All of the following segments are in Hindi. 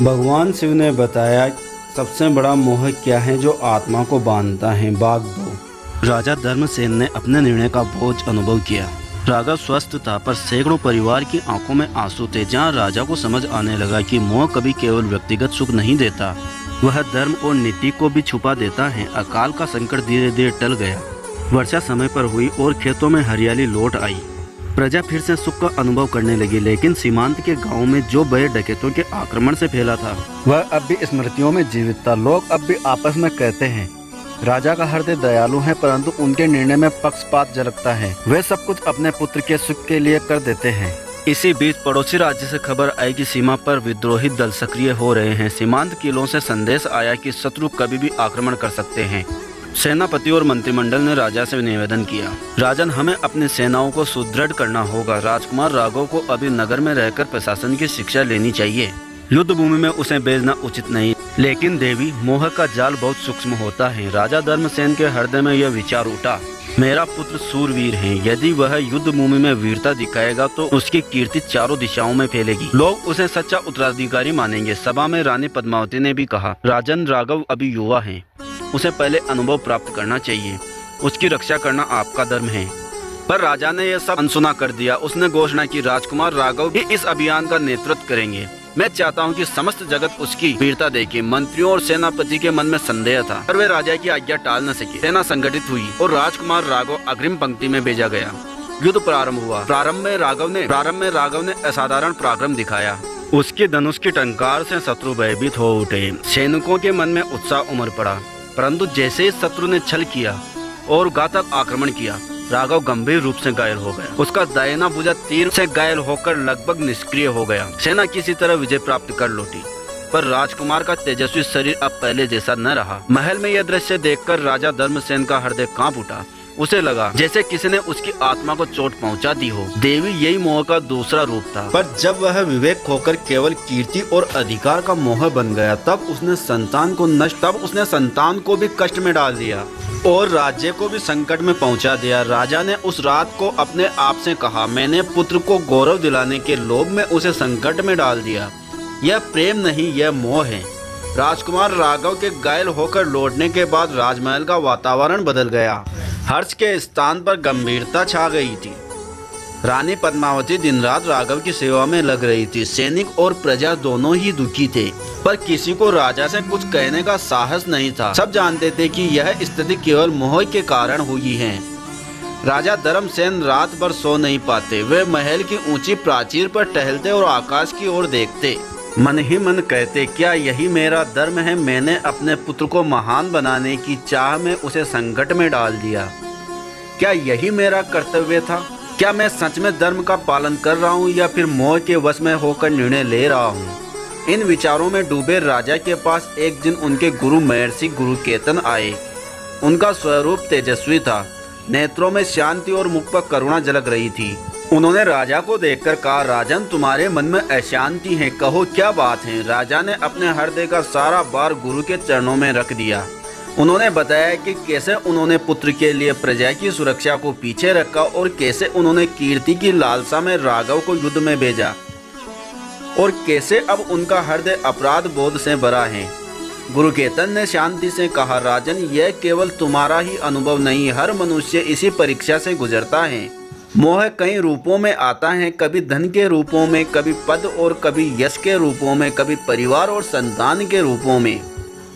भगवान शिव ने बताया सबसे बड़ा मोह क्या है जो आत्मा को बांधता है। भाग 2। राजा धर्मसेन ने अपने निर्णय का बोझ अनुभव किया। राघव स्वस्थ था पर सैकड़ों परिवार की आंखों में आंसू थे। जहां राजा को समझ आने लगा कि मोह कभी केवल व्यक्तिगत सुख नहीं देता, वह धर्म और नीति को भी छुपा देता है। अकाल का संकट धीरे धीरे टल गया। वर्षा समय पर हुई और खेतों में हरियाली लौट आई। प्रजा फिर से सुख का अनुभव करने लगी, लेकिन सीमांत के गांव में जो भय डकैतों के आक्रमण से फैला था वह अब भी स्मृतियों में जीवित था। लोग अब भी आपस में कहते हैं, राजा का हृदय दयालु है, परंतु उनके निर्णय में पक्षपात झलकता है। वे सब कुछ अपने पुत्र के सुख के लिए कर देते हैं। इसी बीच पड़ोसी राज्य से खबर आई कि सीमा पर विद्रोही दल सक्रिय हो रहे हैं। सीमांत किलों से संदेश आया कि शत्रु कभी भी आक्रमण कर सकते हैं। सेनापति और मंत्रिमंडल ने राजा से निवेदन किया, राजन, हमें अपनी सेनाओं को सुदृढ़ करना होगा। राजकुमार राघव को अभी नगर में रहकर प्रशासन की शिक्षा लेनी चाहिए। युद्ध भूमि में उसे भेजना उचित नहीं। लेकिन देवी, मोह का जाल बहुत सूक्ष्म होता है। राजा धर्मसेन के हृदय में यह विचार उठा, मेरा पुत्र सूरवीर है। यदि वह युद्ध भूमि में वीरता दिखाएगा तो उसकी कीर्ति चारों दिशाओं में फैलेगी। लोग उसे सच्चा उत्तराधिकारी मानेंगे। सभा में रानी पद्मावती ने भी कहा, राजन, राघव अभी युवा है, उसे पहले अनुभव प्राप्त करना चाहिए। उसकी रक्षा करना आपका धर्म है। पर राजा ने यह सब अनसुना कर दिया। उसने घोषणा की, राजकुमार राघव ही इस अभियान का नेतृत्व करेंगे। मैं चाहता हूं कि समस्त जगत उसकी वीरता देखे। मंत्रियों और सेनापति के मन में संदेह था, पर वे राजा की आज्ञा टाल न सके। सेना संगठित हुई और राजकुमार राघव अग्रिम पंक्ति में भेजा गया। युद्ध प्रारंभ हुआ। प्रारंभ में राघव ने असाधारण पराक्रम दिखाया। उसके धनुष की टंकार से शत्रु भयभीत हो उठे। सैनिकों के मन में उत्साह उमड़ पड़ा। परंतु जैसे ही शत्रु ने छल किया और घातक आक्रमण किया, राघव गंभीर रूप से घायल हो गया। उसका दाहिना भुजा तीर से घायल होकर लगभग निष्क्रिय हो गया। सेना किसी तरह विजय प्राप्त कर लौटी, पर राजकुमार का तेजस्वी शरीर अब पहले जैसा न रहा। महल में यह दृश्य देखकर राजा धर्मसेन का हृदय कांप उठा। उसे लगा जैसे किसी ने उसकी आत्मा को चोट पहुंचा दी हो। देवी, यही मोह का दूसरा रूप था। पर जब वह विवेक खोकर केवल कीर्ति और अधिकार का मोह बन गया, तब उसने संतान को भी कष्ट में डाल दिया और राज्य को भी संकट में पहुंचा दिया। राजा ने उस रात को अपने आप से कहा, मैंने पुत्र को गौरव दिलाने के लोभ में उसे संकट में डाल दिया। यह प्रेम नहीं, यह मोह है। राजकुमार राघव के घायल होकर लौटने के बाद राजमहल का वातावरण बदल गया। हर्ष के स्थान पर गंभीरता छा गई थी। रानी पद्मावती दिन रात राघव की सेवा में लग रही थी। सैनिक और प्रजा दोनों ही दुखी थे, पर किसी को राजा से कुछ कहने का साहस नहीं था। सब जानते थे कि यह स्थिति केवल मोह के कारण हुई है। राजा धर्मसेन रात भर सो नहीं पाते। वे महल की ऊंची प्राचीर पर टहलते और आकाश की ओर देखते। मन ही मन कहते, क्या यही मेरा धर्म है? मैंने अपने पुत्र को महान बनाने की चाह में उसे संकट में डाल दिया। क्या यही मेरा कर्तव्य था? क्या मैं सच में धर्म का पालन कर रहा हूँ या फिर मोह के वश में होकर निर्णय ले रहा हूँ? इन विचारों में डूबे राजा के पास एक दिन उनके गुरु महर्षि गुरुकेतन आए। उनका स्वरूप तेजस्वी था, नेत्रों में शांति और मुख पर करुणा झलक रही थी। उन्होंने राजा को देखकर कहा, राजन, तुम्हारे मन में अशांति है, कहो क्या बात है? राजा ने अपने हृदय का सारा भार गुरु के चरणों में रख दिया। उन्होंने बताया कि कैसे उन्होंने पुत्र के लिए प्रजा की सुरक्षा को पीछे रखा और कैसे उन्होंने कीर्ति की लालसा में राघव को युद्ध में भेजा और कैसे अब उनका हृदय अपराध बोध से भरा है। गुरुकेतन ने शांति से कहा, राजन, यह केवल तुम्हारा ही अनुभव नहीं, हर मनुष्य इसी परीक्षा से गुजरता है। मोह कई रूपों में आता है, कभी धन के रूपों में, कभी पद और कभी यश के रूपों में, कभी परिवार और संतान के रूपों में।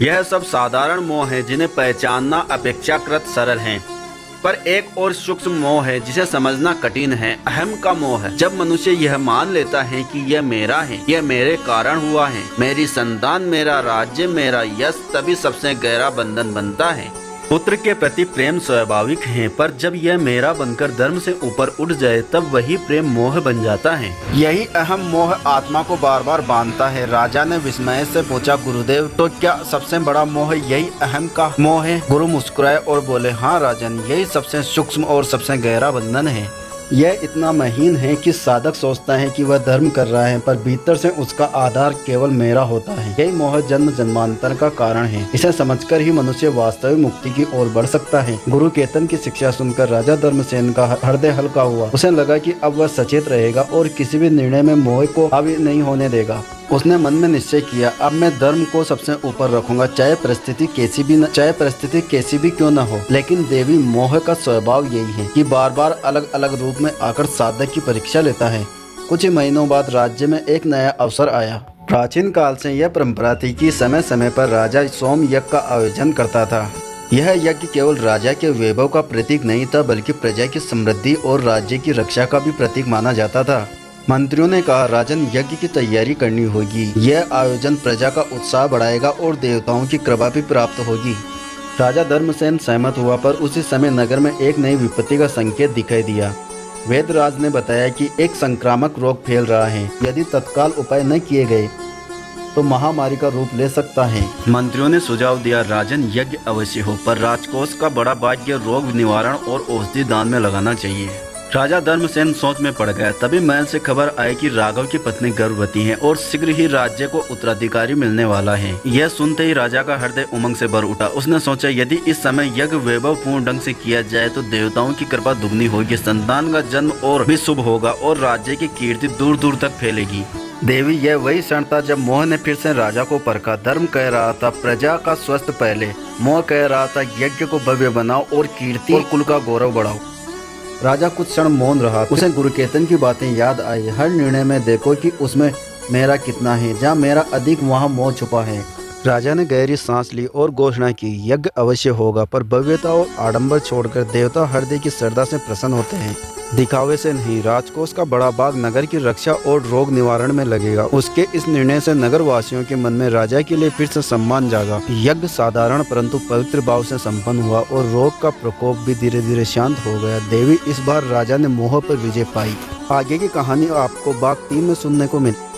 यह सब साधारण मोह है जिन्हें पहचानना अपेक्षाकृत सरल है। पर एक और सूक्ष्म मोह है जिसे समझना कठिन है, अहम का मोह है। जब मनुष्य यह मान लेता है कि यह मेरा है, यह मेरे कारण हुआ है, मेरी संतान, मेरा राज्य, मेरा यश, तभी सबसे गहरा बंधन बनता है। पुत्र के प्रति प्रेम स्वाभाविक है, पर जब यह मेरा बनकर धर्म से ऊपर उठ जाए तब वही प्रेम मोह बन जाता है। यही अहम मोह आत्मा को बार बार बांधता है। राजा ने विस्मय से पूछा, गुरुदेव, तो क्या सबसे बड़ा मोह यही अहम का मोह है? गुरु मुस्कुराए और बोले, हाँ राजन, यही सबसे सूक्ष्म और सबसे गहरा बंधन है। यह इतना महीन है कि साधक सोचता है कि वह धर्म कर रहा है, पर भीतर से उसका आधार केवल मेरा होता है। यही मोह जन्म जन्मांतर का कारण है। इसे समझकर ही मनुष्य वास्तविक मुक्ति की ओर बढ़ सकता है। गुरुकेतन की शिक्षा सुनकर राजा धर्मसेन का हृदय हल्का हुआ। उसे लगा कि अब वह सचेत रहेगा और किसी भी निर्णय में मोह को हावी नहीं होने देगा। उसने मन में निश्चय किया, अब मैं धर्म को सबसे ऊपर रखूंगा, चाहे परिस्थिति कैसी भी क्यों न हो। लेकिन देवी मोह का स्वभाव यही है कि बार बार अलग अलग रूप में आकर साधक की परीक्षा लेता है। कुछ ही महीनों बाद राज्य में एक नया अवसर आया। प्राचीन काल से यह परंपरा थी कि समय समय पर राजा सोम यज्ञ का आयोजन करता था। यह यज्ञ केवल राजा के वैभव का प्रतीक नहीं था, बल्कि प्रजा की समृद्धि और राज्य की रक्षा का भी प्रतीक माना जाता था। मंत्रियों ने कहा, राजन, यज्ञ की तैयारी करनी होगी। यह आयोजन प्रजा का उत्साह बढ़ाएगा और देवताओं की कृपा भी प्राप्त होगी। राजा धर्मसेन सहमत हुआ, पर उसी समय नगर में एक नई विपत्ति का संकेत दिखाई दिया। वेदराज ने बताया कि एक संक्रामक रोग फैल रहा है। यदि तत्काल उपाय न किए गए तो महामारी का रूप ले सकता है। मंत्रियों ने सुझाव दिया, राजन, यज्ञ अवश्य हो, पर राजकोष का बड़ा भाग्य रोग निवारण और औषधि दान में लगाना चाहिए। राजा धर्मसेन सोच में पड़ गया। तभी महल से खबर आई कि राघव की पत्नी गर्भवती है और शीघ्र ही राज्य को उत्तराधिकारी मिलने वाला है। यह सुनते ही राजा का हृदय उमंग से भर उठा। उसने सोचा, यदि इस समय यज्ञ वैभव पूर्ण ढंग से किया जाए तो देवताओं की कृपा दुगनी होगी, संतान का जन्म और भी शुभ होगा और राज्य की कीर्ति दूर दूर तक फैलेगी। देवी, यह वही क्षण था जब मोह ने फिर से राजा को परखा। धर्म कह रहा था, प्रजा का स्वस्थ पहले। मोह कह रहा था, यज्ञ को भव्य बनाओ और कीर्ति और कुल का गौरव बढ़ाओ। राजा कुछ क्षण मौन रहा। उसे गुरुकेतन की बातें याद आई। हर निर्णय में देखो कि उसमें मेरा कितना है, जहाँ मेरा अधिक वहाँ मोह छुपा है। राजा ने गहरी सांस ली और घोषणा की, यज्ञ अवश्य होगा, पर भव्यता और आडंबर छोड़कर देवता हृदय की श्रद्धा से प्रसन्न होते हैं, दिखावे से नहीं। राजकोष का बड़ा भाग नगर की रक्षा और रोग निवारण में लगेगा। उसके इस निर्णय से नगर वासियों के मन में राजा के लिए फिर से सम्मान जागा। यज्ञ साधारण परंतु पवित्र भाव से संपन्न हुआ और रोग का प्रकोप भी धीरे धीरे शांत हो गया। देवी, इस बार राजा ने मोह पर विजय पाई। आगे की कहानी आपको भाग 3 में सुनने को मिली।